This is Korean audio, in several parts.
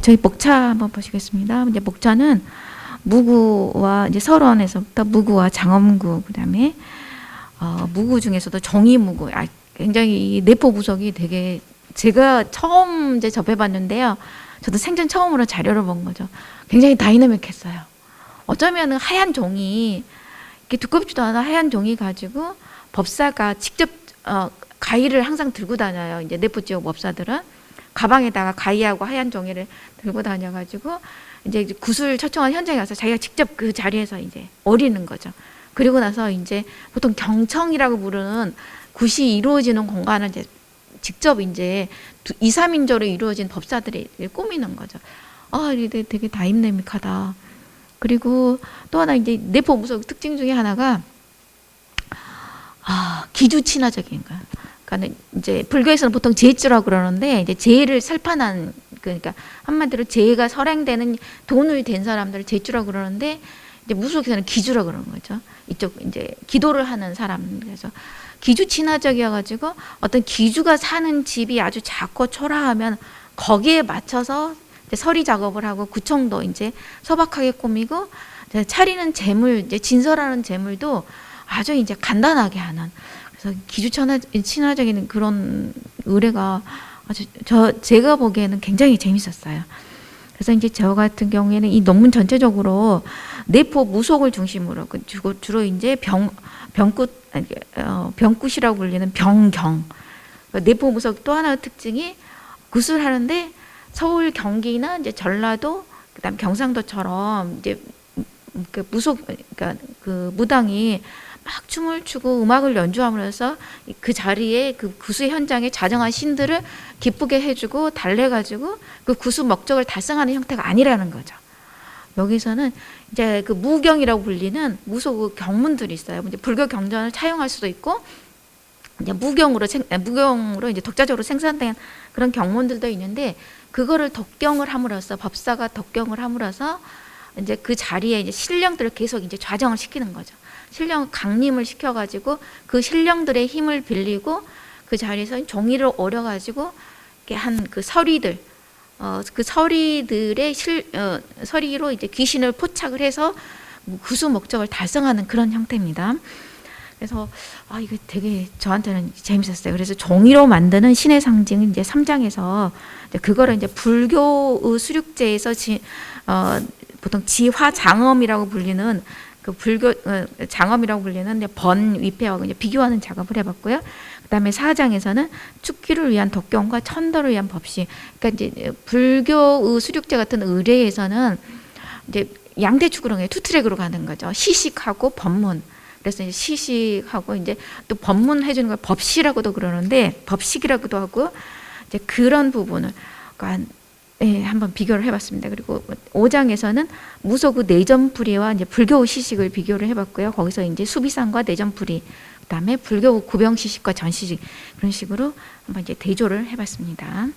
저희 목차 한번 보시겠습니다. 이제 목차는 무구와 이제 설원에서부터 무구와 장엄구, 그다음에 무구 중에서도 정의무구, 굉장히 이 내포 무속이 되게 제가 처음 이제 접해봤는데요. 저도 생전 처음으로 자료를 본 거죠. 굉장히 다이나믹했어요. 어쩌면은 하얀 종이 이렇게 두껍지도 않아 하얀 종이 가지고 법사가 직접 가위를 항상 들고 다녀요. 이제 내포 지역 법사들은 가방에다가 가위하고 하얀 종이를 들고 다녀가지고 이제 구슬 초청한 현장에 가서 자기가 직접 그 자리에서 이제 어리는 거죠. 그리고 나서 이제 보통 경청이라고 부르는 굿이 이루어지는 공간을 이제 직접 이제 2, 3인조로 이루어진 법사들이 꾸미는 거죠. 이게 되게 다이내믹하다. 그리고 또 하나 이제 내포 무속 특징 중에 하나가 기주 친화적인 거야. 그러니까 이제 불교에서는 보통 제주라고 그러는데 이제 제를 살판한, 그러니까 한마디로 제가 설행되는 돈을 댄 사람들을 제주라고 그러는데 이제 무속에서는 기주라고 그러는 거죠. 이쪽 이제 기도를 하는 사람. 그래서 기주 친화적이어가지고 어떤 기주가 사는 집이 아주 작고 초라하면 거기에 맞춰서 이제 서리 작업을 하고 구청도 이제 소박하게 꾸미고 차리는 재물, 이제 진설하는 재물도 아주 이제 간단하게 하는. 그래서 기주 친화적인 그런 의례가 아주 제가 보기에는 굉장히 재밌었어요. 그래서 이제 저 같은 경우에는 이 논문 전체적으로 내포 무속을 중심으로 주로 이제 병굿이라고 불리는 병경. 내포 무속 또 하나의 특징이 굿을 하는데 서울, 경기나 이제 전라도, 그다음 경상도처럼 이제 그 무속, 그러니까 그 무당이 막 춤을 추고 음악을 연주함으로써 그 자리에 그 구수 현장에 자정한 신들을 기쁘게 해주고 달래가지고 그 구수 목적을 달성하는 형태가 아니라는 거죠. 여기서는 이제 그 무경이라고 불리는 무속 경문들이 있어요. 이제 불교 경전을 차용할 수도 있고, 이제 무경으로 이제 독자적으로 생산된 그런 경문들도 있는데, 그거를 독경을 함으로써 법사가 독경을 함으로써 이제 그 자리에 이제 신령들을 계속 이제 좌정을 시키는 거죠. 신령 강림을 시켜가지고 그 신령들의 힘을 빌리고 그 자리에서 종이를 오려가지고 한 그 서리들, 그 서리들의 서리로 이제 귀신을 포착을 해서 구수 목적을 달성하는 그런 형태입니다. 그래서 이거 되게 저한테는 재밌었어요. 그래서 종이로 만드는 신의 상징은 이제 3장에서 그거를 이제 불교 수륙제에서 보통 지화장엄이라고 불리는 그 불교 장엄이라고 불리는 번위패하고 이제 비교하는 작업을 해봤고요. 그다음에 4장에서는 축기를 위한 독경과 천도를 위한 법시. 그러니까 이제 불교 수륙제 같은 의례에서는 이제 양대축으로 투 트랙으로 가는 거죠. 시식하고 법문. 그래서 이제 시식하고 이제 또 법문 해주는 걸 법시라고도 그러는데 법식이라고도 하고 이제 그런 부분을 그러니까 한번 비교를 해봤습니다. 그리고 5장에서는 무속의 내전풀이와 이제 불교 시식을 비교를 해봤고요. 거기서 이제 수비상과 내전풀이, 그다음에 불교 구병 시식과 전시식, 그런 식으로 한번 이제 대조를 해봤습니다.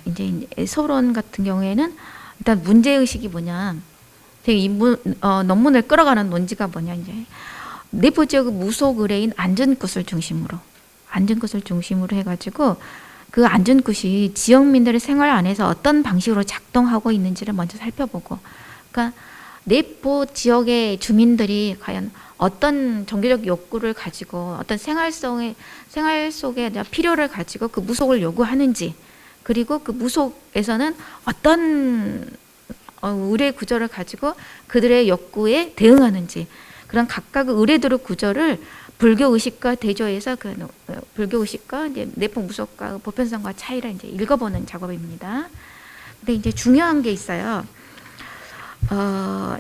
이제 서론 같은 경우에는 일단 문제 의식이 뭐냐, 이 논문을 끌어가는 논지가 뭐냐, 이제 내포 지역의 무속 의뢰인 안전굿을 중심으로 해가지고 그 안전굿이 지역민들의 생활 안에서 어떤 방식으로 작동하고 있는지를 먼저 살펴보고, 그러니까 내포 지역의 주민들이 과연 어떤 종교적 욕구를 가지고 어떤 생활 속에 필요를 가지고 그 무속을 요구하는지, 그리고 그 무속에서는 어떤 의뢰 구조를 가지고 그들의 욕구에 대응하는지, 그런 각각의 의뢰들의 구조를 불교 의식과 대조해서 그 불교 의식과 이제 내포 무속과 보편성과 차이를 이제 읽어보는 작업입니다. 근데 이제 중요한 게 있어요.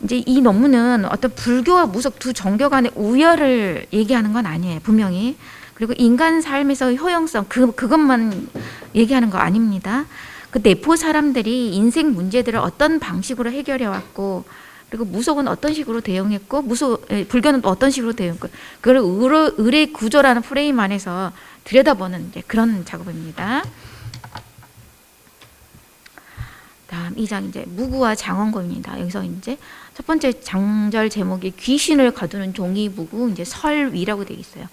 이제 이 논문은 어떤 불교와 무속 두 종교 간의 우열을 얘기하는 건 아니에요, 분명히. 그리고 인간 삶에서의 효용성, 그것만 얘기하는 거 아닙니다. 그 내포 사람들이 인생 문제들을 어떤 방식으로 해결해 왔고, 그리고 무속은 어떤 식으로 대응했고, 불교는 또 어떤 식으로 대응했고, 그걸 의뢰 구조라는 프레임 안에서 들여다보는 이제 그런 작업입니다. 다음 2장 이제 무구와 장엄구입니다. 여기서 이제 첫 번째 장절 제목이 귀신을 거두는 종이 무구, 이제 설위라고 되어 있어요.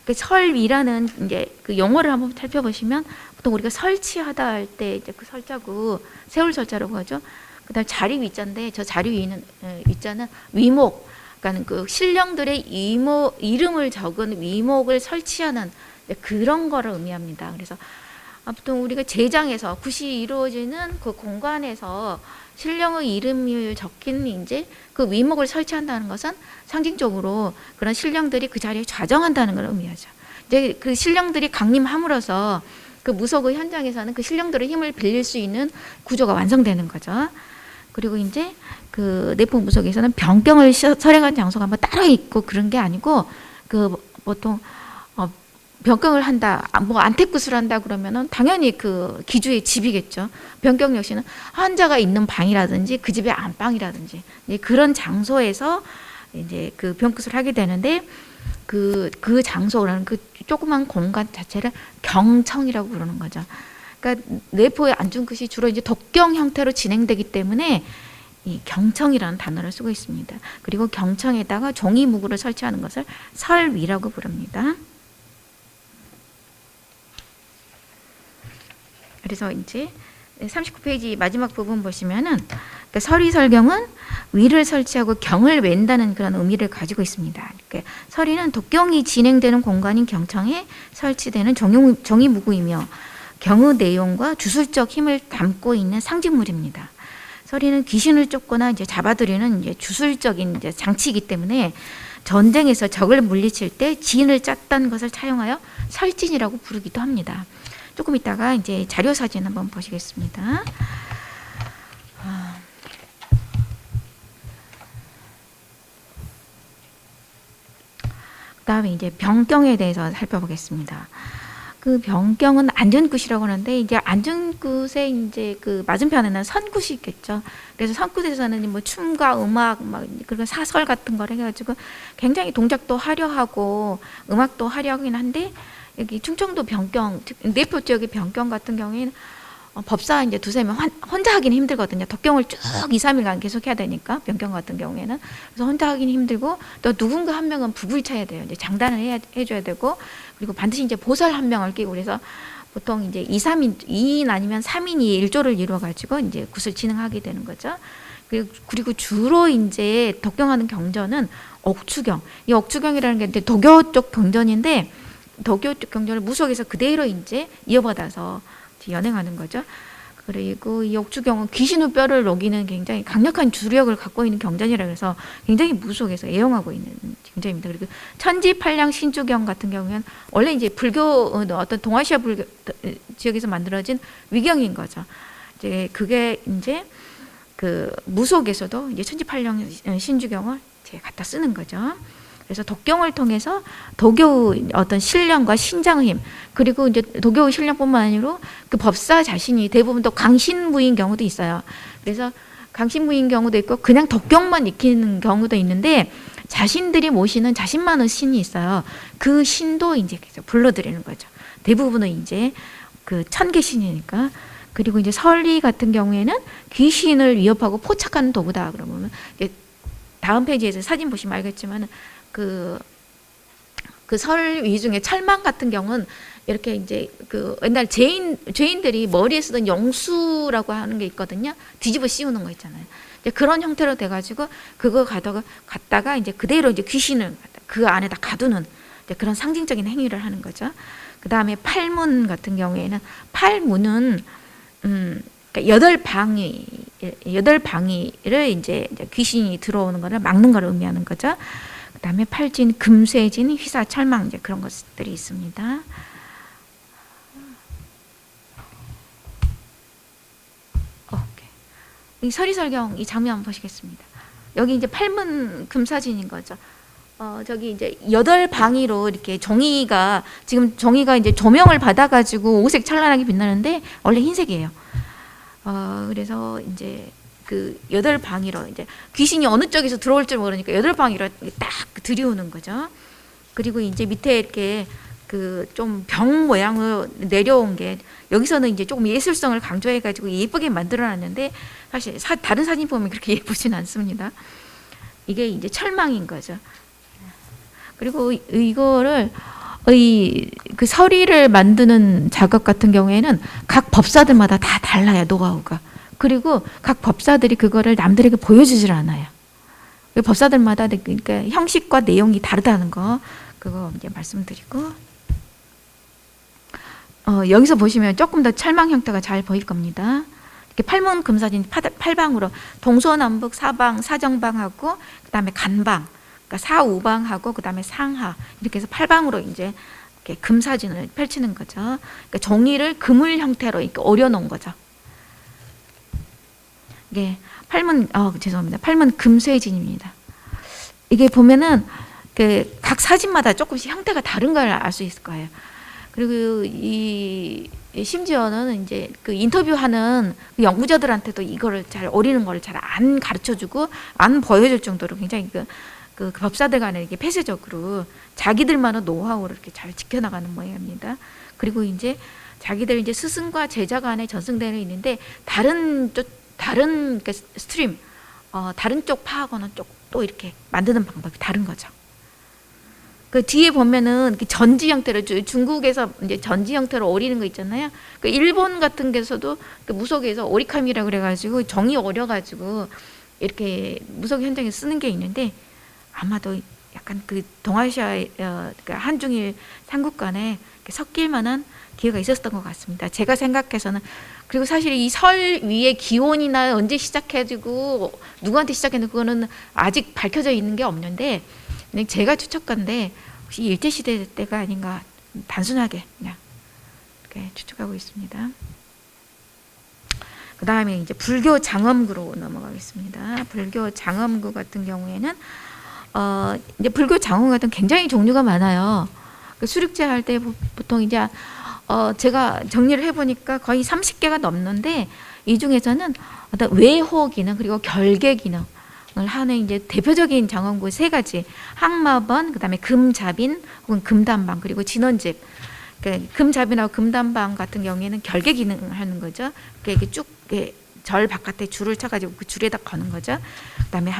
그 설위라는 이제 그 용어를 한번 살펴보시면 보통 우리가 설치하다 할 때 이제 그 설자고 세울 설자라고 하죠. 그다음 자리 위자인데 저 자리 위는 위자는 위목, 그러니까 그 신령들의 이름을 적은 위목을 설치하는 그런 거를 의미합니다. 그래서 보통 우리가 제장에서 굿이 이루어지는 그 공간에서 신령의 이름을 적힌 이제 그 위목을 설치한다는 것은 상징적으로 그런 신령들이 그 자리에 좌정한다는 걸 의미하죠. 이제 그 신령들이 강림함으로써 그 무속의 현장에서는 그 신령들의 힘을 빌릴 수 있는 구조가 완성되는 거죠. 그리고 이제 그 내포 무속에서는 병경을 설행한 장소가 뭐 따로 있고 그런 게 아니고 그 보통 병경을 한다, 뭐 안택굿을 한다 그러면은 당연히 그 기주의 집이겠죠. 병경 역시는 환자가 있는 방이라든지 그 집의 안방이라든지 그런 장소에서 이제 그 병굿을 하게 되는데 그 장소라는 그 조그만 공간 자체를 경청이라고 부르는 거죠. 그러니까 내포의 안중굿이 주로 이제 독경 형태로 진행되기 때문에 이 경청이라는 단어를 쓰고 있습니다. 그리고 경청에다가 종이 무구를 설치하는 것을 설위라고 부릅니다. 그래서 이제 39페이지 마지막 부분 보시면은 그러니까 설위 설경은 위를 설치하고 경을 웬다는 그런 의미를 가지고 있습니다. 그러니까 설위는 독경이 진행되는 공간인 경청에 설치되는 종이 무구이며 경의 내용과 주술적 힘을 담고 있는 상징물입니다. 설위는 귀신을 쫓거나 이제 잡아들이는 이제 주술적인 이제 장치이기 때문에 전쟁에서 적을 물리칠 때 진을 짰던 것을 차용하여 설진이라고 부르기도 합니다. 조금 이따가 이제 자료 사진 한번 보시겠습니다. 그다음에 이제 병경에 대해서 살펴보겠습니다. 그 병경은 안전굿이라고 하는데 이제 안전굿의 이제 그 맞은편에는 선굿이 있겠죠. 그래서 선굿에서는 뭐 춤과 음악 막 그런 사설 같은 걸 해가지고 굉장히 동작도 화려하고 음악도 화려하긴 한데 여기 충청도 병경, 내포 지역의 병경 같은 경우에는 법사 이제 두세 명 혼자 하기는 힘들거든요. 독경을 쭉 2, 3일간 계속 해야 되니까 병경 같은 경우에는 그래서 혼자 하기는 힘들고 또 누군가 한 명은 북을 쳐야 돼요. 이제 장단을 해줘야 되고 그리고 반드시 이제 보살 한 명을 끼고 그래서 보통 이제 2인 아니면 3인이 일조를 이루어가지고 이제 굿을 진행하게 되는 거죠. 그리고 주로 이제 독경하는 경전은 옥추경. 이 옥추경이라는 게 이제 도교 쪽 경전인데 도교 쪽 경전을 무속에서 그대로 이제 이어받아서 연행하는 거죠. 그리고 이 옥추경은 귀신의 뼈를 녹이는 굉장히 강력한 주력을 갖고 있는 경전이라 그래서 굉장히 무속에서 애용하고 있는 경전입니다. 그리고 천지팔량 신주경 같은 경우는 원래 이제 불교 어떤 동아시아 불교 지역에서 만들어진 위경인 거죠. 이제 그게 이제 그 무속에서도 이제 천지팔량 신주경을 이제 갖다 쓰는 거죠. 그래서 독경을 통해서 도교의 어떤 신령과 신장의 힘 그리고 이제 도교의 신령뿐만 아니라 그 법사 자신이 대부분 또 강신무인 경우도 있어요. 그래서 강신무인 경우도 있고 그냥 독경만 익히는 경우도 있는데 자신들이 모시는 자신만의 신이 있어요. 그 신도 이제 계속 불러들이는 거죠. 대부분은 이제 그 천계신이니까. 그리고 이제 설리 같은 경우에는 귀신을 위협하고 포착하는 도구다. 그러면 이제 다음 페이지에서 사진 보시면 알겠지만 그 설위 중에 철망 같은 경우는 이렇게 이제 그 옛날 죄인들이 머리에 쓰던 영수라고 하는 게 있거든요. 뒤집어 씌우는 거 있잖아요. 이제 그런 형태로 돼가지고 그거 갖다가 이제 그대로 이제 귀신을 그 안에다 가두는 이제 그런 상징적인 행위를 하는 거죠. 그 다음에 팔문 같은 경우에는 팔문은 여덟 방위를 이제 귀신이 들어오는 거를 막는 거를 의미하는 거죠. 그다음에 팔진, 금쇠진, 휘사, 철망 이제 그런 것들이 있습니다. 이 서리설경 이 장면 한번 보시겠습니다. 여기 이제 팔문 금사진인 거죠. 저기 이제 8방위로 이렇게 종이가 지금 종이가 이제 조명을 받아가지고 오색 찬란하게 빛나는데 원래 흰색이에요. 그래서 이제 그 8방위로 이제 귀신이 어느 쪽에서 들어올 줄 모르니까 8방위로 딱 들이오는 거죠. 그리고 이제 밑에 이렇게 그 좀 병 모양으로 내려온 게 여기서는 이제 조금 예술성을 강조해가지고 예쁘게 만들어놨는데 사실 다른 사진 보면 그렇게 예쁘진 않습니다. 이게 이제 철망인 거죠. 그리고 이거를 그 서리를 만드는 작업 같은 경우에는 각 법사들마다 다 달라요, 노하우가. 그리고 각 법사들이 그거를 남들에게 보여주질 않아요. 법사들마다 그러니까 형식과 내용이 다르다는 거, 그거 이제 말씀드리고, 여기서 보시면 조금 더 철망 형태가 잘 보일 겁니다. 이렇게 팔문금사진 팔방으로 동서남북 사방, 사정방하고 그다음에 간방, 그러니까 사우방하고 그다음에 상하, 이렇게 해서 팔방으로 이제 이렇게 금사진을 펼치는 거죠. 그러니까 종이를 그물 형태로 이렇게 오려놓은 거죠. 이게 죄송합니다. 팔문 금쇠진입니다. 이게 보면은 그 각 사진마다 조금씩 형태가 다른 걸 알 수 있을 거예요. 그리고 심지어는 이제 그 인터뷰하는 그 연구자들한테도 이거를 잘 오리는 걸 잘 안 가르쳐주고 안 보여줄 정도로 굉장히 그 법사들 간에 이게 폐쇄적으로 자기들만의 노하우를 이렇게 잘 지켜나가는 모양입니다. 그리고 이제 자기들 이제 스승과 제자 간의 전승대는 있는데 다른 그 스트림, 다른 쪽 파하고는 또 이렇게 만드는 방법이 다른 거죠. 그 뒤에 보면은 전지 형태로, 중국에서 이제 전지 형태로 오리는 거 있잖아요. 그 일본 같은 데서도 그 무속에서 오리카미라 그래가지고 정이 오려가지고 이렇게 무속 현장에 쓰는 게 있는데, 아마도 약간 그 동아시아 그 한중일 삼국 간에 섞일 만한 기회가 있었던 것 같습니다. 제가 생각해서는. 그리고 사실 이 설 위에 기원이나 언제 시작해지고 누구한테 시작했는지 그거는 아직 밝혀져 있는 게 없는데, 제가 추측건데 혹시 일제시대 때가 아닌가, 단순하게 그냥 이렇게 추측하고 있습니다. 그 다음에 이제 불교 장엄구로 넘어가겠습니다. 불교 장엄구 같은 경우에는 이제 불교 장엄구 같은 굉장히 종류가 많아요. 그 수륙제 할 때 보통 이제 제가 정리를 해보니까 거의 30개가 넘는데, 이 중에서는 어떤 외호 기능 그리고 결계 기능을 하는 이제 대표적인 장엄구 3가지, 항마번, 그다음에 금자빈 혹은 금단방, 그리고 진원집. 그러니까 금자빈하고 금단방 같은 경우에는 결계 기능을 하는 거죠. 이렇게 쭉 절 바깥에 줄을 쳐가지고 그 줄에다 거는 거죠. 그다음에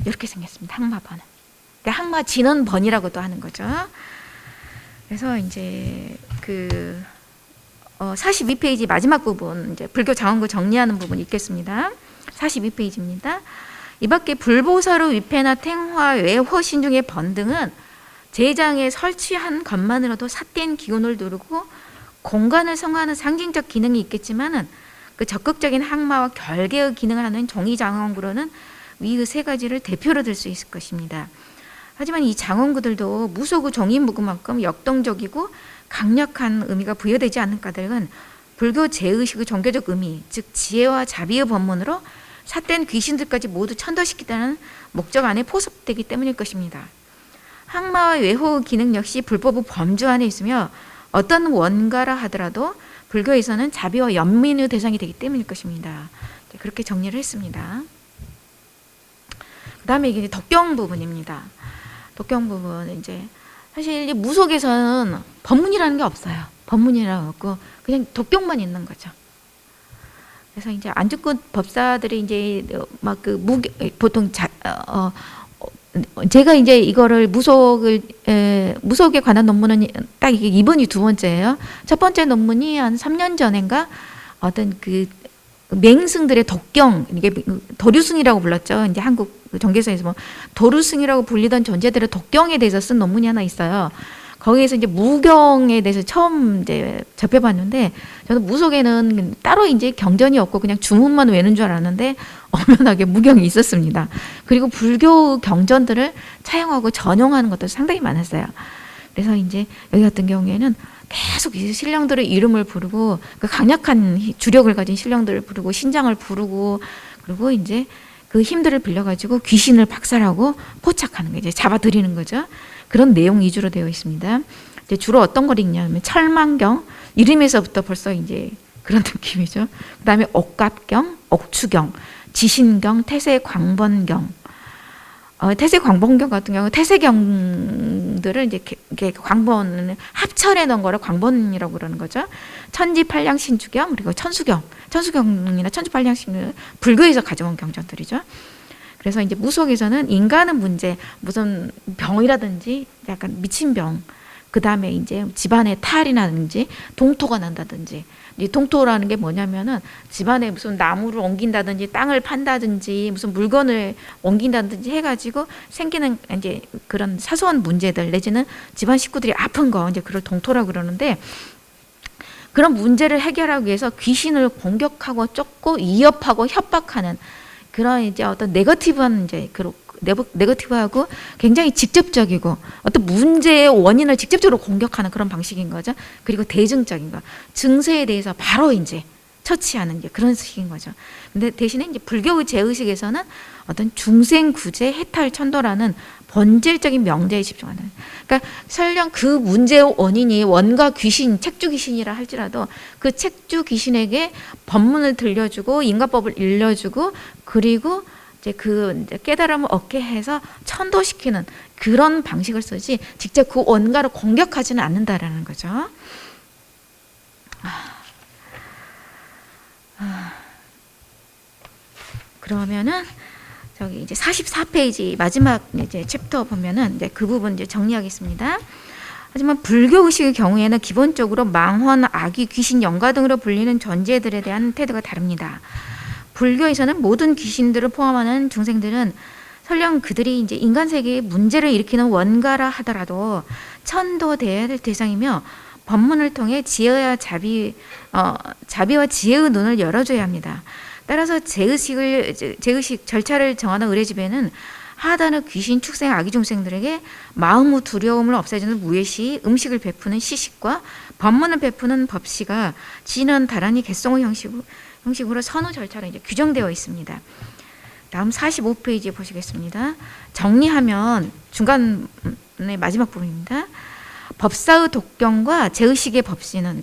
이렇게 생겼습니다. 항마번은. 그러니까 항마 진원번이라고도 하는 거죠. 그래서 이제 그 42페이지 마지막 부분, 이제 불교 장엄구 정리하는 부분이 있겠습니다. 42페이지입니다. 이 밖에 불보사로 위패나 탱화, 외호, 신중의 번등은 제장에 설치한 것만으로도 삿된 기운을 누르고 공간을 성하는 상징적 기능이 있겠지만은, 그 적극적인 항마와 결계의 기능을 하는 종이 장엄구로는 위의 3가지를 대표로 들 수 있을 것입니다. 하지만 이 장엄구들도 무속의 종이무구만큼 역동적이고 강력한 의미가 부여되지 않는 까닭은 불교 제의식의 종교적 의미, 즉 지혜와 자비의 법문으로 삿된 귀신들까지 모두 천도시키다는 목적 안에 포섭되기 때문일 것입니다. 항마와 외호의 기능 역시 불법의 범주 안에 있으며 어떤 원가라 하더라도 불교에서는 자비와 연민의 대상이 되기 때문일 것입니다. 그렇게 정리를 했습니다. 그 다음에 이게 덕경 부분입니다. 덕경 부분, 이제 사실 무속에서는 법문이라는 게 없어요. 법문이라고 없고 그냥 덕경만 있는 거죠. 그래서 이제 안주권 법사들이 이제 막 그 보통 제가 이제 이거를 무속에 관한 논문은 딱 이게 이번이 2번째예요. 첫 번째 논문이 한 3년 전인가 어떤 그 맹승들의 덕경, 이게 도류승이라고 불렀죠. 이제 한국 정계서에서 뭐 도류승이라고 불리던 존재들의 덕경에 대해서 쓴 논문이 하나 있어요. 거기에서 이제 무경에 대해서 처음 이제 접해봤는데, 저는 무속에는 따로 이제 경전이 없고 그냥 주문만 외는 줄 알았는데 엄연하게 무경이 있었습니다. 그리고 불교 경전들을 차용하고 전용하는 것도 상당히 많았어요. 그래서 이제 여기 같은 경우에는 계속 이 신령들의 이름을 부르고, 그 강력한 주력을 가진 신령들을 부르고 신장을 부르고, 그리고 이제 그 힘들을 빌려가지고 귀신을 박살하고 포착하는 거, 이제 잡아들이는 거죠. 그런 내용 위주로 되어 있습니다. 이제 주로 어떤 걸 읽냐면 철망경, 이름에서부터 벌써 이제 그런 느낌이죠. 그다음에 옥갑경, 옥추경, 지신경, 태세광번경. 태세광번경 같은 경우 태세경들을 이제 광번 합철해 놓은 거를 광번이라고 그러는 거죠. 천지팔량신주경, 그리고 천수경이나 천지팔량신은 불교에서 가져온 경전들이죠. 그래서 이제 무속에서는 인간의 문제, 무슨 병이라든지 약간 미친 병, 그 다음에 이제 집안에 탈이 나든지 동토가 난다든지, 이 동토라는 게 뭐냐면은 집안에 무슨 나무를 옮긴다든지 땅을 판다든지 무슨 물건을 옮긴다든지 해가지고 생기는 이제 그런 사소한 문제들 내지는 집안 식구들이 아픈 거 이제 그걸 동토라고 그러는데, 그런 문제를 해결하기 위해서 귀신을 공격하고 쫓고 위협하고 협박하는 그런 이제 어떤 네거티브한 이제 네거티브하고 굉장히 직접적이고 어떤 문제의 원인을 직접적으로 공격하는 그런 방식인 거죠. 그리고 대증적인 거, 증세에 대해서 바로 이제 처치하는 게 그런 식인 거죠. 근데 대신에 이제 불교의 제의식에서는 어떤 중생구제 해탈천도라는 본질적인 명제에 집중하는. 그러니까 설령 그 문제의 원인이 원가 귀신, 책주 귀신이라 할지라도 그 책주 귀신에게 법문을 들려주고 인과법을 일러주고 그리고 이제 그 깨달음을 얻게 해서 천도시키는 그런 방식을 쓰지 직접 그 원가를 공격하지는 않는다라는 거죠. 그러면은 저기 이제 44페이지 마지막 이제 챕터 보면은 이제 그 부분 이제 정리하겠습니다. 하지만 불교 의식의 경우에는 기본적으로 망혼, 악귀, 귀신, 영가 등으로 불리는 존재들에 대한 태도가 다릅니다. 불교에서는 모든 귀신들을 포함하는 중생들은 설령 그들이 이제 인간 세계에 문제를 일으키는 원가라 하더라도 천도돼야 될 대상이며 법문을 통해 지혜와 자비와 지혜의 눈을 열어줘야 합니다. 따라서 제의식 절차를 정하는 의례집에는 하단의 귀신, 축생, 아기 중생들에게 마음의 두려움을 없애주는 무예시, 음식을 베푸는 시식과 법문을 베푸는 법시가 진원, 다란히, 개송의 형식으로 선후 절차로 이제 규정되어 있습니다. 다음 45페이지 보시겠습니다. 정리하면 중간의 마지막 부분입니다. 법사의 독경과 제의식의 법시는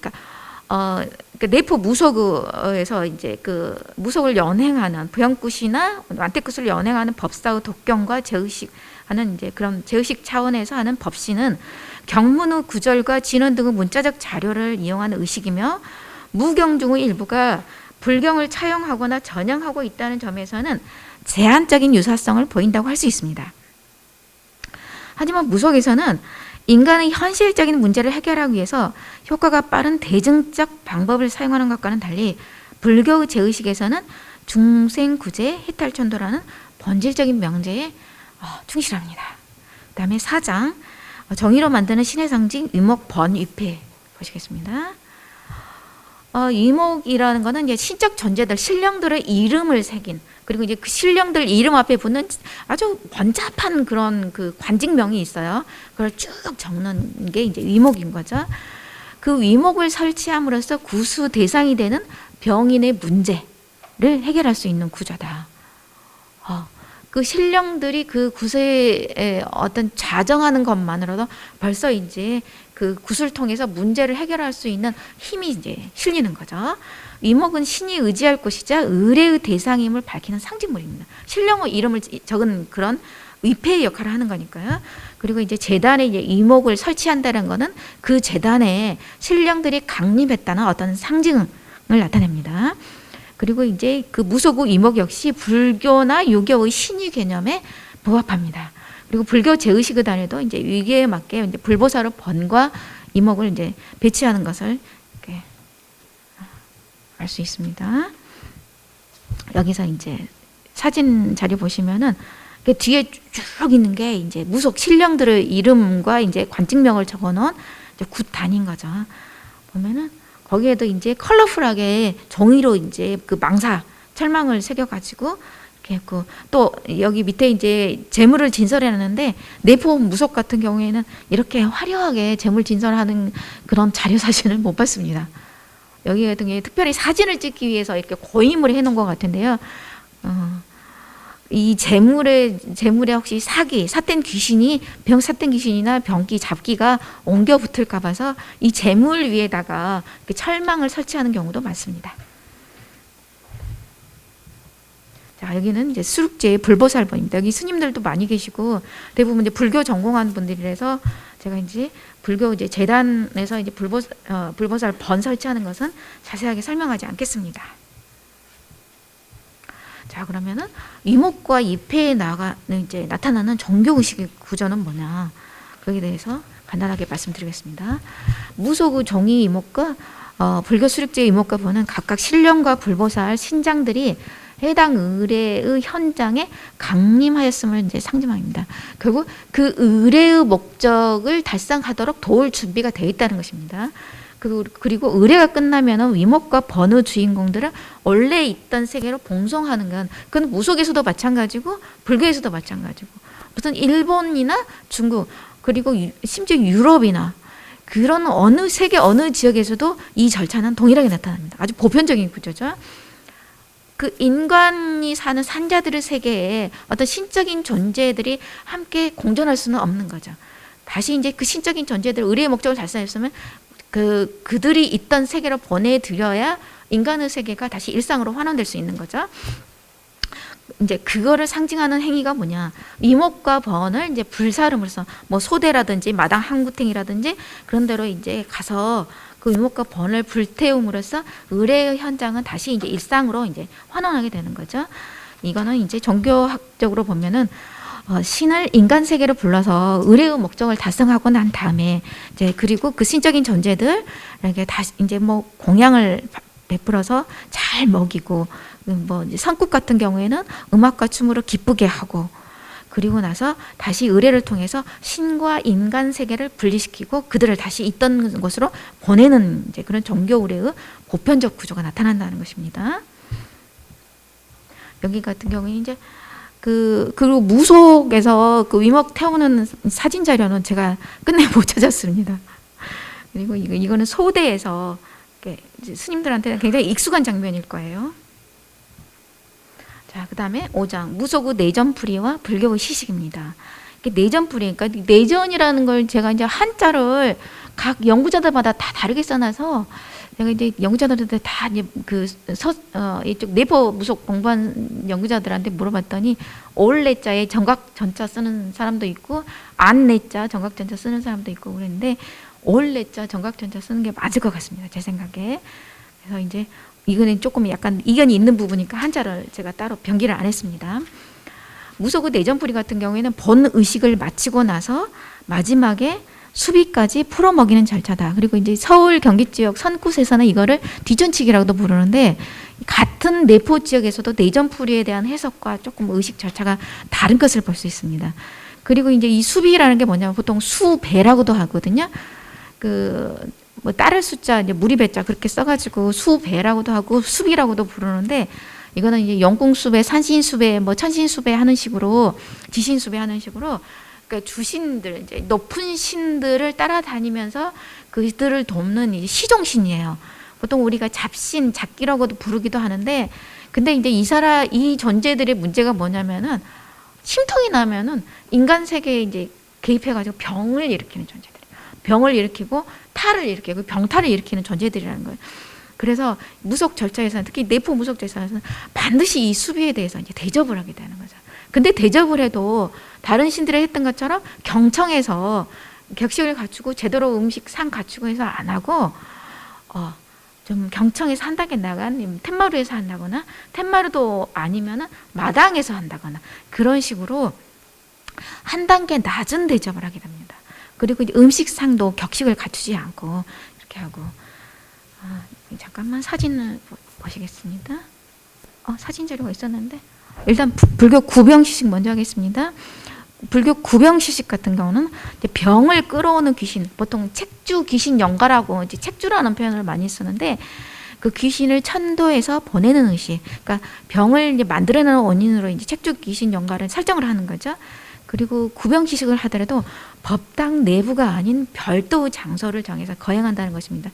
내포 무속에서 이제 그 무속을 연행하는 부영굿이나 완태굿을 연행하는 법사의 독경과 제의식 하는 이제 그런 제의식 차원에서 하는 법시는 경문의 구절과 진원 등의 문자적 자료를 이용한 의식이며 무경 중의 일부가 불경을 차용하거나 전형하고 있다는 점에서는 제한적인 유사성을 보인다고 할 수 있습니다. 하지만 무속에서는 인간의 현실적인 문제를 해결하기 위해서 효과가 빠른 대증적 방법을 사용하는 것과는 달리 불교의 제의식에서는 중생구제 해탈천도라는 본질적인 명제에 충실합니다. 그 다음에 4장 정의로 만드는 신의 상징 위목 번위패 보시겠습니다. 위목이라는 것은 이제 신적 존재들, 신령들의 이름을 새긴, 그리고 이제 그 신령들 이름 앞에 붙는 아주 번잡한 그런 그 관직명이 있어요. 그걸 쭉 적는 게 이제 위목인 거죠. 그 위목을 설치함으로써 구수 대상이 되는 병인의 문제를 해결할 수 있는 구조다. 그 신령들이 그 구세에 어떤 자정하는 것만으로도 벌써 이제 그 구슬 통해서 문제를 해결할 수 있는 힘이 이제 실리는 거죠. 위목은 신이 의지할 곳이자 의뢰의 대상임을 밝히는 상징물입니다. 신령의 이름을 적은 그런 위패의 역할을 하는 거니까요. 그리고 이제 제단에 이제 위목을 설치한다는 것은 그 제단에 신령들이 강림했다는 어떤 상징을 나타냅니다. 그리고 이제 그 무속의 위목 역시 불교나 유교의 신의 개념에 부합합니다. 그리고 불교 제의식의 단에도 이제 위계에 맞게 이제 불보살의 번과 이목을 이제 배치하는 것을 이렇게 알 수 있습니다. 여기서 이제 사진 자료 보시면은 뒤에 쭉 있는 게 이제 무속 신령들의 이름과 이제 관직명을 적어놓은 이제 굿단인 거죠. 보면은 거기에도 이제 컬러풀하게 종이로 이제 그 망사 철망을 새겨가지고 이렇게 했고, 또 여기 밑에 이제 재물을 진설해놨는데 내포 무속 같은 경우에는 이렇게 화려하게 재물 진설하는 그런 자료 사진을 못 봤습니다. 여기 같은 경우에 특별히 사진을 찍기 위해서 이렇게 고임을 해놓은 것 같은데요. 이 재물에 혹시 삿된 귀신이 삿된 귀신이나 병기, 잡기가 옮겨 붙을까 봐서 이 재물 위에다가 철망을 설치하는 경우도 많습니다. 자, 여기는 이제 수륙제의 불보살번입니다. 여기 스님들도 많이 계시고 대부분 이제 불교 전공한 분들이라서 제가 이제 불교 이제 재단에서 이제 불보살 번 설치하는 것은 자세하게 설명하지 않겠습니다. 자, 그러면은 이목과 이폐에 이제 나타나는 정교 의식의 구조는 뭐냐? 거기에 대해서 간단하게 말씀드리겠습니다. 무속의 정의 이목과 불교 수립제 이목과 보는 각각 신령과 불보살 신장들이 해당 의례의 현장에 강림하였음을 이제 상징합니다. 결국 그 의례의 목적을 달성하도록 도울 준비가 되어 있다는 것입니다. 그리고 의례가 끝나면은 위목과 번의 주인공들은 원래 있던 세계로 봉송하는 건 그건 무속에서도 마찬가지고 불교에서도 마찬가지고 무슨 일본이나 중국 그리고 심지어 유럽이나 그런 어느 세계 어느 지역에서도 이 절차는 동일하게 나타납니다. 아주 보편적인 구조죠. 그 인간이 사는 산자들의 세계에 어떤 신적인 존재들이 함께 공존할 수는 없는 거죠. 다시 이제 그 신적인 존재들 의례의 목적을 달성했으면 그들이 있던 세계로 보내드려야 인간의 세계가 다시 일상으로 환원될 수 있는 거죠. 이제 그거를 상징하는 행위가 뭐냐? 이목과 번을 이제 불사름으로써 뭐 소대라든지 마당 항구탱이라든지 그런 데로 이제 가서 그 이목과 번을 불태움으로써 의례의 현장은 다시 이제 일상으로 이제 환원하게 되는 거죠. 이거는 이제 종교학적으로 보면은 신을 인간 세계로 불러서 의례의 목적을 달성하고 난 다음에 이제 그리고 그 신적인 존재들에게 다시 이제 뭐 공양을 베풀어서 잘 먹이고 뭐 이제 성국 같은 경우에는 음악과 춤으로 기쁘게 하고 그리고 나서 다시 의례를 통해서 신과 인간 세계를 분리시키고 그들을 다시 있던 곳으로 보내는 이제 그런 종교 의례의 보편적 구조가 나타난다는 것입니다. 여기 같은 경우에 이제 그리고 무속에서 그 위목 태우는 사진 자료는 제가 끝내 못 찾았습니다. 그리고 이거는 소대에서 스님들한테는 굉장히 익숙한 장면일 거예요. 자, 그 다음에 5장 무속의 내전풀이와 불교의 시식입니다. 내전풀이, 그러니까 내전이라는 걸 제가 이제 한자를 각 연구자들마다 다 다르게 써놔서 제가 이제 연구자들한테 다 이제 이쪽 내포 무속 공부한 연구자들한테 물어봤더니 올내자에 정각 전자 쓰는 사람도 있고 안내자 정각 전자 쓰는 사람도 있고 그랬는데 올내자 정각 전자 쓰는 게 맞을 것 같습니다. 제 생각에. 그래서 이제 이거는 조금 약간 이견이 있는 부분이니까 한자를 제가 따로 변기를 안 했습니다. 무속의 내전풀이 같은 경우에는 본 의식을 마치고 나서 마지막에 수비까지 풀어 먹이는 절차다. 그리고 이제 서울 경기 지역 선굿에서는 이거를 뒤전치기라고도 부르는데 같은 내포 지역에서도 내전풀이에 대한 해석과 조금 의식 절차가 다른 것을 볼 수 있습니다. 그리고 이제 이 수비라는 게 뭐냐면 보통 수배라고도 하거든요. 뭐 따를 숫자 이제 무리배자 그렇게 써가지고 수배라고도 하고 수비라고도 부르는데 이거는 이제 영궁수배, 산신수배, 뭐 천신수배 하는 식으로 지신수배 하는 식으로 그러니까 주신들 이제 높은 신들을 따라다니면서 그들을 돕는 이제 시종신이에요. 보통 우리가 잡신, 잡기라고도 부르기도 하는데 근데 이제 이 존재들의 문제가 뭐냐면은 심통이 나면은 인간 세계에 이제 개입해가지고 병을 일으키는 존재들. 병을 일으키고 탈을 일으키고 병탈을 일으키는 존재들이라는 거예요. 그래서 무속 절차에서는 특히 내포 무속 절차에서는 반드시 이 수비에 대해서 이제 대접을 하게 되는 거죠. 근데 대접을 해도 다른 신들이 했던 것처럼 경청해서 격식을 갖추고 제대로 음식 상 갖추고 해서 안 하고 좀 경청해서 한 단계 나간 텐마루에서 한다거나 텐마루도 아니면은 마당에서 한다거나 그런 식으로 한 단계 낮은 대접을 하게 됩니다. 그리고 이제 음식상도 격식을 갖추지 않고 이렇게 하고 잠깐만 사진을 보시겠습니다. 사진 자료가 있었는데 일단 불교 구병시식 먼저 하겠습니다. 불교 구병시식 같은 경우는 이제 병을 끌어오는 귀신, 보통 책주 귀신 영가라고 이제 책주라는 표현을 많이 쓰는데 그 귀신을 천도에서 보내는 의식, 그러니까 병을 이제 만들어내는 원인으로 이제 책주 귀신 영가를 설정을 하는 거죠. 그리고 구병시식을 하더라도 법당 내부가 아닌 별도의 장소를 정해서 거행한다는 것입니다.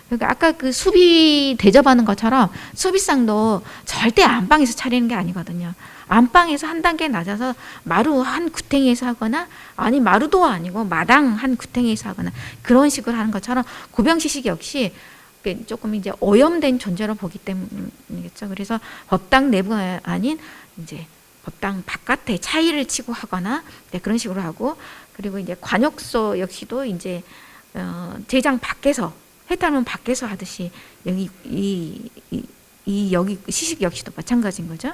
그러니까 아까 그 수비 대접하는 것처럼 수비상도 절대 안방에서 차리는 게 아니거든요. 안방에서 한 단계 낮아서 마루 한 구탱이에서 하거나 아니 마루도 아니고 마당 한 구탱이에서 하거나 그런 식으로 하는 것처럼 구병시식 역시 조금 이제 오염된 존재로 보기 때문이겠죠. 그래서 법당 내부가 아닌 이제 법당 바깥에 차이를 치고 하거나 그런 식으로 하고 그리고 이제 관욕소 역시도 이제 제장 밖에서 해탈문 밖에서 하듯이 여기 여기 시식 역시도 마찬가지인 거죠.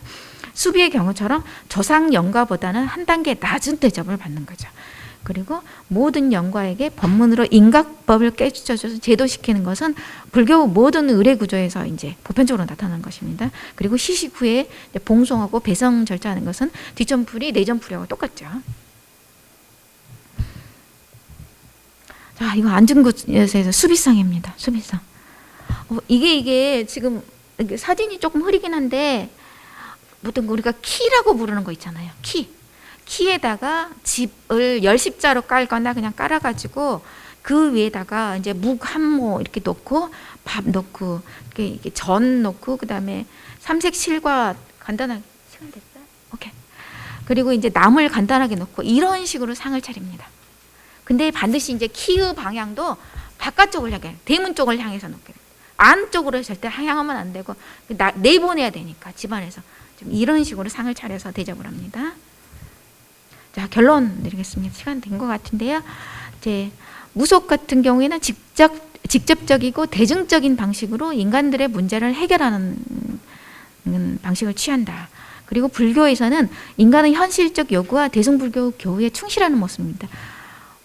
수비의 경우처럼 조상 영가보다는 한 단계 낮은 대접을 받는 거죠. 그리고 모든 영가에게 법문으로 인각법을 깨주쳐서 제도시키는 것은 불교 모든 의례 구조에서 이제 보편적으로 나타나는 것입니다. 그리고 시식 후에 봉송하고 배성 절차하는 것은 뒷전풀이 내전풀이하고 똑같죠. 자, 이거 안중굿에서 수비상입니다. 수비상. 이게 지금 사진이 조금 흐리긴 한데 보통 우리가 키라고 부르는 거 있잖아요. 키에다가 집을 열십자로 깔거나 그냥 깔아가지고 그 위에다가 이제 묵 한 모 이렇게 놓고 밥 넣고 이렇게 전 넣고 그다음에 삼색 실과 간단하게 시간 됐어요? 오케이. 그리고 이제 나물 간단하게 넣고 이런 식으로 상을 차립니다. 근데 반드시 이제 키의 방향도 바깥쪽을 향해 대문 쪽을 향해서 놓게 돼요. 안쪽으로 절대 향하면 안 되고 내보내야 되니까 집안에서 좀 이런 식으로 상을 차려서 대접을 합니다. 자, 결론 드리겠습니다. 시간 된 것 같은데요. 이제 무속 같은 경우에는 직접적이고 대증적인 방식으로 인간들의 문제를 해결하는 방식을 취한다. 그리고 불교에서는 인간의 현실적 요구와 대승불교 교우에 충실하는 모습입니다.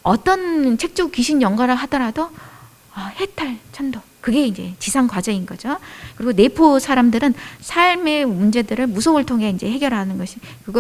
어떤 책주 귀신 영가를 하더라도 해탈, 천도 그게 이제 지상 과제인 거죠. 그리고 내포 사람들은 삶의 문제들을 무속을 통해 이제 해결하는 것이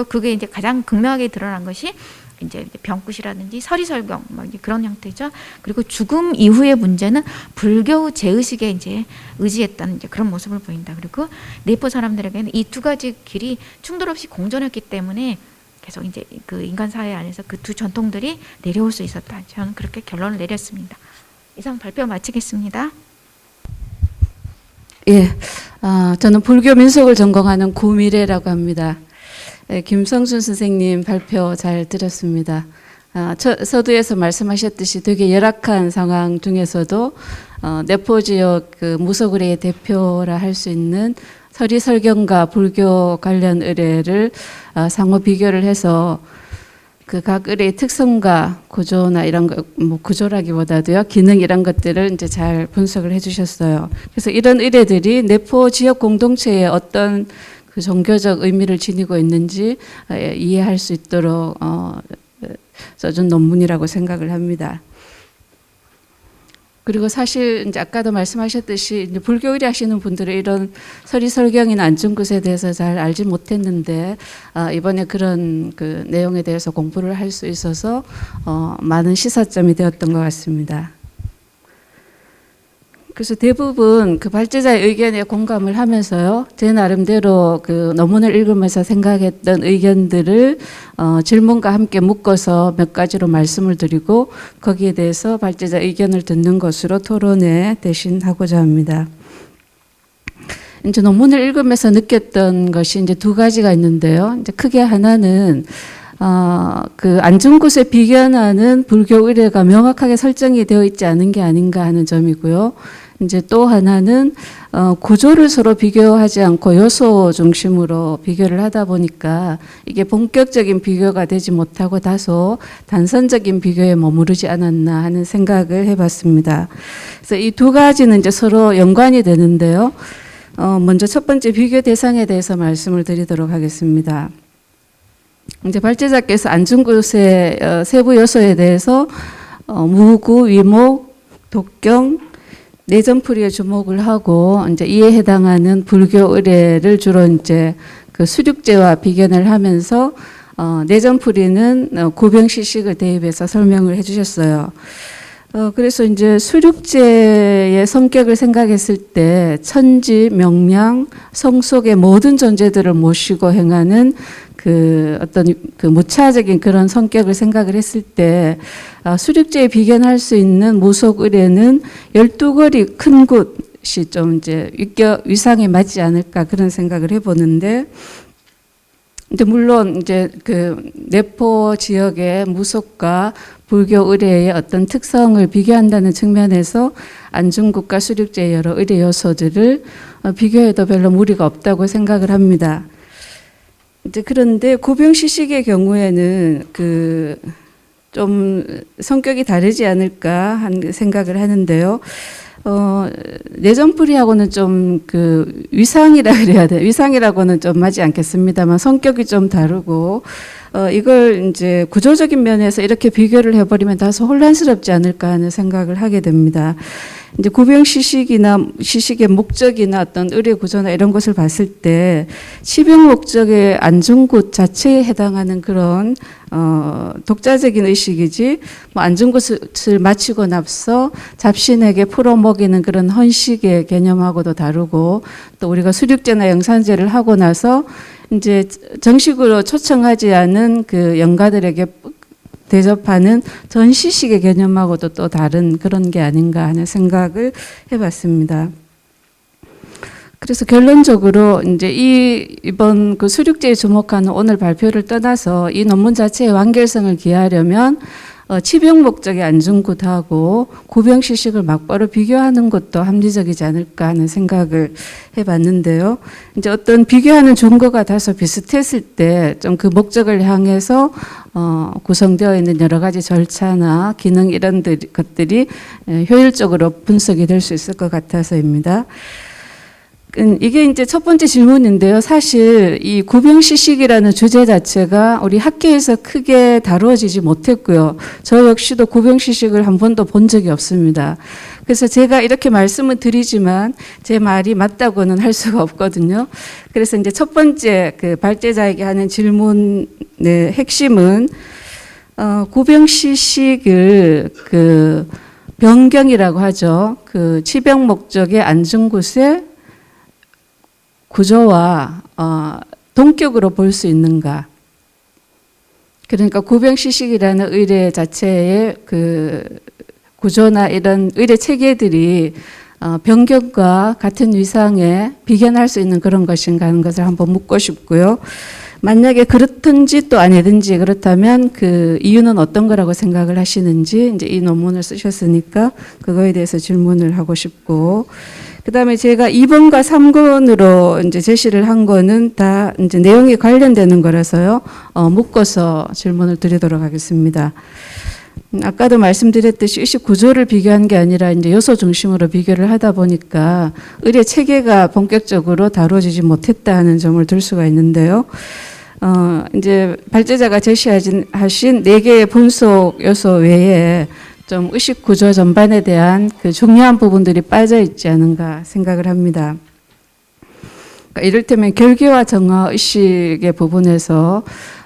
그게 이제 가장 극명하게 드러난 것이 이제 병굿이라든지 서리설경 뭐 그런 형태죠. 그리고 죽음 이후의 문제는 불교 제의식에 이제 의지했던 이제 그런 모습을 보인다. 그리고 내포 사람들에게는 이 두 가지 길이 충돌 없이 공존했기 때문에 계속 이제 그 인간 사회 안에서 그 두 전통들이 내려올 수 있었다. 저는 그렇게 결론을 내렸습니다. 이상 발표 마치겠습니다. 예, 저는 불교 민속을 전공하는 구미래라고 합니다. 예, 김성준 선생님 발표 잘 들었습니다. 서두에서 말씀하셨듯이 되게 열악한 상황 중에서도 내포 지역 그 무속의례의 대표라 할 수 있는 서리설경과 불교 관련 의례를 상호 비교를 해서 그 각 의례의 특성과 구조나 이런 거, 뭐 구조라기보다도요, 기능 이런 것들을 이제 잘 분석을 해주셨어요. 그래서 이런 의례들이 내포 지역 공동체에 어떤 그 종교적 의미를 지니고 있는지 이해할 수 있도록 써준 논문이라고 생각을 합니다. 그리고 사실 이제 아까도 말씀하셨듯이 이제 불교 의례 하시는 분들은 이런 서리설경이나 안중굿에 대해서 잘 알지 못했는데 이번에 그런 그 내용에 대해서 공부를 할 수 있어서 많은 시사점이 되었던 것 같습니다. 그래서 대부분 그 발제자의 의견에 공감을 하면서요, 제 나름대로 그 논문을 읽으면서 생각했던 의견들을 질문과 함께 묶어서 몇 가지로 말씀을 드리고 거기에 대해서 발제자 의견을 듣는 것으로 토론에 대신하고자 합니다. 이제 논문을 읽으면서 느꼈던 것이 이제 두 가지가 있는데요. 이제 크게 하나는 그 안중굿에 비견하는 불교 의례가 명확하게 설정이 되어 있지 않은 게 아닌가 하는 점이고요. 이제 또 하나는 구조를 서로 비교하지 않고 요소 중심으로 비교를 하다 보니까 이게 본격적인 비교가 되지 못하고 다소 단선적인 비교에 머무르지 않았나 하는 생각을 해봤습니다. 그래서 이 두 가지는 이제 서로 연관이 되는데요. 먼저 첫 번째 비교 대상에 대해서 말씀을 드리도록 하겠습니다. 이제 발제자께서 안중굿의 세부 요소에 대해서 무구, 위목, 독경, 내전풀이에 주목을 하고 이제 이에 해당하는 불교 의례를 주로 이제 그 수륙제와 비견을 하면서 내전풀이는 구병시식을 대입해서 설명을 해주셨어요. 그래서 이제 수륙제의 성격을 생각했을 때 천지, 명량, 성 속의 모든 존재들을 모시고 행하는 그 어떤 그 무차적인 그런 성격을 생각을 했을 때 수륙제에 비견할 수 있는 무속 의례는 12거리 큰 곳이 좀 이제 위상에 맞지 않을까 그런 생각을 해보는데, 이제 물론 이제 그 내포 지역의 무속과 불교 의례의 어떤 특성을 비교한다는 측면에서 안중굿과 수륙제의 여러 의례 요소들을 비교해도 별로 무리가 없다고 생각을 합니다. 이제 그런데 구병시식의 경우에는 그 좀 성격이 다르지 않을까 하는 생각을 하는데요. 내전풀이하고는 좀 그 위상이라 그래야 돼. 위상이라고는 좀 맞지 않겠습니다만 성격이 좀 다르고, 이걸 이제 구조적인 면에서 이렇게 비교를 해버리면 다소 혼란스럽지 않을까 하는 생각을 하게 됩니다. 이제 구병시식이나 시식의 목적이나 어떤 의례 구조나 이런 것을 봤을 때 치병 목적의 안중굿 자체에 해당하는 그런 독자적인 의식이지, 뭐 안중굿을 마치고 나서 잡신에게 풀어 먹이는 그런 헌식의 개념하고도 다르고, 또 우리가 수륙제나 영산제를 하고 나서 이제 정식으로 초청하지 않은 그 영가들에게 대접하는 전시식의 개념하고도 또 다른 그런 게 아닌가 하는 생각을 해봤습니다. 그래서 결론적으로 이제 이번 그 수륙제에 주목하는 오늘 발표를 떠나서 이 논문 자체의 완결성을 기하려면 치병 목적의 안중굿하고 구병시식을 막바로 비교하는 것도 합리적이지 않을까 하는 생각을 해봤는데요. 이제 어떤 비교하는 증거가 다소 비슷했을 때 좀 그 목적을 향해서 구성되어 있는 여러 가지 절차나 기능 이런 것들이 효율적으로 분석이 될 수 있을 것 같아서입니다. 이게 이제 첫 번째 질문인데요. 사실 이 구병시식이라는 주제 자체가 우리 학계에서 크게 다루어지지 못했고요. 저 역시도 구병시식을 한 번도 본 적이 없습니다. 그래서 제가 이렇게 말씀을 드리지만 제 말이 맞다고는 할 수가 없거든요. 그래서 이제 첫 번째 그 발제자에게 하는 질문의 핵심은 구병시식을 그 변경이라고 하죠. 그 치병 목적의 안중굿의 구조와 동격으로 볼 수 있는가. 그러니까 구병시식이라는 의례 자체의 그 구조나 이런 의례 체계들이 변경과 같은 위상에 비견할 수 있는 그런 것인가 하는 것을 한번 묻고 싶고요. 만약에 그렇든지 또 아니든지 그렇다면 그 이유는 어떤 거라고 생각을 하시는지 이제 이 논문을 쓰셨으니까 그거에 대해서 질문을 하고 싶고, 그 다음에 제가 2번과 3번으로 이제 제시를 한 거는 다 이제 내용이 관련되는 거라서요. 묶어서 질문을 드리도록 하겠습니다. 아까도 말씀드렸듯이 의식 구조를 비교한 게 아니라 이제 요소 중심으로 비교를 하다 보니까 의례 체계가 본격적으로 다뤄지지 못했다 하는 점을 들 수가 있는데요. 이제 발제자가 제시하신 4개의 분석 요소 외에 좀 의식 구조 전반에 대한 그 중요한 부분들이 빠져 있지 않은가 생각을 합니다. 그러니까 이를테면 결계와 정화 의식의 부분에서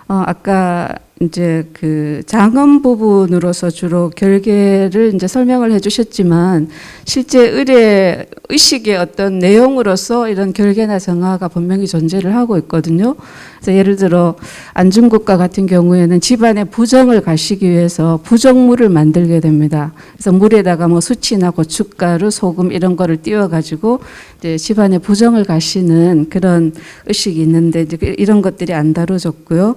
아까 이제 그 장엄 부분으로서 주로 결계를 이제 설명을 해주셨지만 실제 의례 의식의 어떤 내용으로서 이런 결계나 정화가 분명히 존재를 하고 있거든요. 그래서 예를 들어 안중굿과 같은 경우에는 집안에 부정을 가시기 위해서 부정물을 만들게 됩니다. 그래서 물에다가 뭐 수치나 고춧가루, 소금 이런 거를 띄워가지고 이제 집안에 부정을 가시는 그런 의식이 있는데 이제 이런 것들이 안 다뤄졌고요.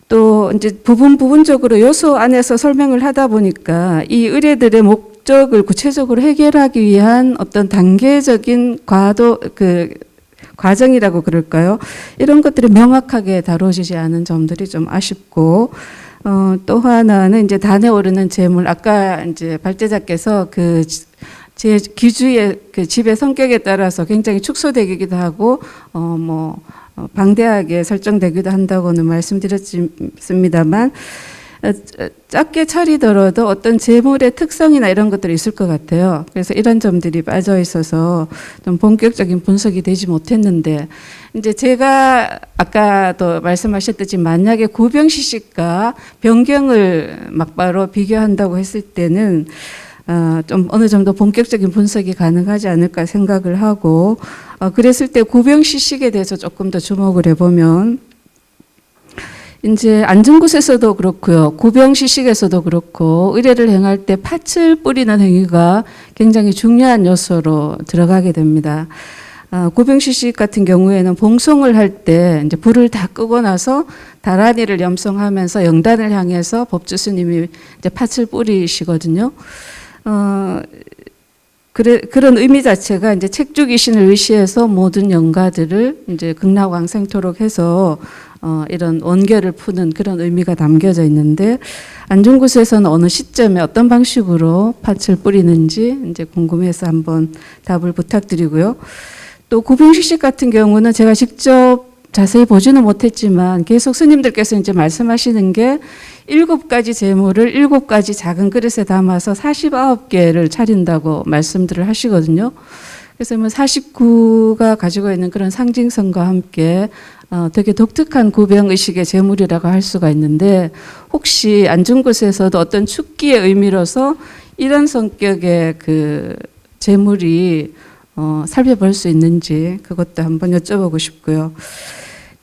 또 이제 부분적으로 요소 안에서 설명을 하다 보니까 이 의례들의 목적을 구체적으로 해결하기 위한 어떤 단계적인 과정이라고 그럴까요? 이런 것들이 명확하게 다뤄지지 않은 점들이 좀 아쉽고, 또 하나는 이제 단에 오르는 재물, 아까 이제 발제자께서 제 기주의 그 집의 성격에 따라서 굉장히 축소되기도 하고, 방대하게 설정되기도 한다고는 말씀드렸습니다만, 작게 차리더라도 어떤 재물의 특성이나 이런 것들이 있을 것 같아요. 그래서 이런 점들이 빠져 있어서 좀 본격적인 분석이 되지 못했는데, 이제 제가 아까도 말씀하셨듯이 만약에 구병시식과 변경을 막바로 비교한다고 했을 때는 좀 어느 정도 본격적인 분석이 가능하지 않을까 생각을 하고, 그랬을 때 구병시식에 대해서 조금 더 주목을 해보면, 이제 안중굿에서도 그렇고요, 구병시식에서도 그렇고 의례를 행할 때 팥을 뿌리는 행위가 굉장히 중요한 요소로 들어가게 됩니다. 구병시식 같은 경우에는 봉송을 할 때 이제 불을 다 끄고 나서 다란이를 염송하면서 영단을 향해서 법주 스님이 이제 팥을 뿌리시거든요. 그런 의미 자체가 이제 책주 귀신을 의시해서 모든 영가들을 이제 극락왕생토록 해서 이런 원결을 푸는 그런 의미가 담겨져 있는데 안중구에서는 어느 시점에 어떤 방식으로 팥을 뿌리는지 이제 궁금해서 한번 답을 부탁드리고요. 또 구병식식 같은 경우는 제가 직접 자세히 보지는 못했지만 계속 스님들께서 이제 말씀하시는 게 7가지 제물을 7가지 작은 그릇에 담아서 49개를 차린다고 말씀들을 하시거든요. 그래서 뭐 49가 가지고 있는 그런 상징성과 함께 되게 독특한 구병의식의 제물이라고 할 수가 있는데 혹시 안중굿에서도 어떤 축기의 의미로서 이런 성격의 그 제물이 살펴볼 수 있는지 그것도 한번 여쭤보고 싶고요.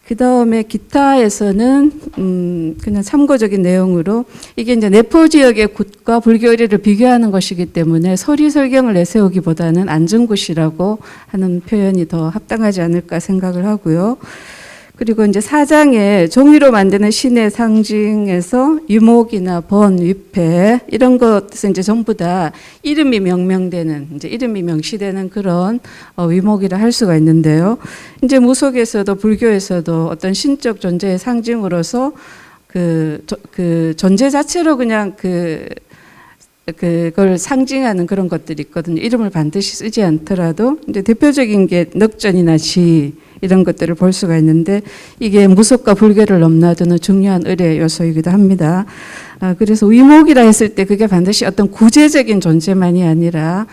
그 다음에 기타에서는 그냥 참고적인 내용으로 이게 이제 내포 지역의 굿과 불교리를 비교하는 것이기 때문에 서리설경을 내세우기보다는 안중굿이라고 하는 표현이 더 합당하지 않을까 생각을 하고요. 그리고 이제 사장에 종이로 만드는 신의 상징에서 유목이나 번, 위패 이런 것은 이제 전부 다 이름이 명명되는 이제 이름이 명시되는 그런 위목이라 할 수가 있는데요. 이제 무속에서도 불교에서도 어떤 신적 존재의 상징으로서 그 존재 자체로 그냥 그걸 상징하는 그런 것들이 있거든요. 이름을 반드시 쓰지 않더라도 이제 대표적인 게 넉전이나 지 이런 것들을 볼 수가 있는데 이게 무속과 불교를 넘나드는 중요한 의례 요소이기도 합니다. 그래서 위목이라 했을 때 그게 반드시 어떤 구체적인 존재만이 아니라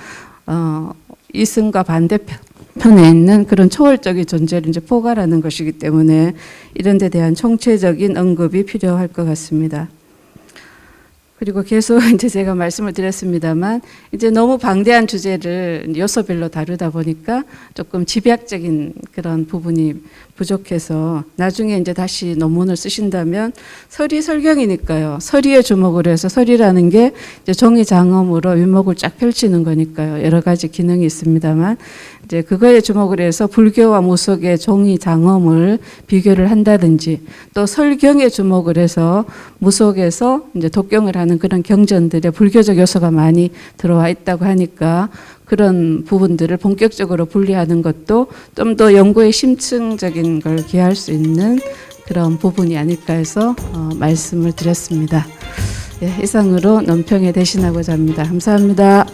이승과 반대편에 있는 그런 초월적인 존재를 이제 포괄하는 것이기 때문에 이런 데 대한 총체적인 언급이 필요할 것 같습니다. 그리고 계속 이제 제가 말씀을 드렸습니다만 이제 너무 방대한 주제를 요소별로 다루다 보니까 조금 집약적인 그런 부분이 부족해서 나중에 이제 다시 논문을 쓰신다면 서리설경이니까요. 서리에 주목을 해서 서리라는 게 이제 종이 장엄으로 위목을 쫙 펼치는 거니까요. 여러 가지 기능이 있습니다만 이제 그거에 주목을 해서 불교와 무속의 종이 장엄을 비교를 한다든지 또 설경에 주목을 해서 무속에서 이제 독경을 하는 그런 경전들의 불교적 요소가 많이 들어와 있다고 하니까 그런 부분들을 본격적으로 분리하는 것도 좀 더 연구에 심층적인 걸 기할 수 있는 그런 부분이 아닐까 해서 말씀을 드렸습니다. 예, 이상으로 논평에 대신하고자 합니다. 감사합니다.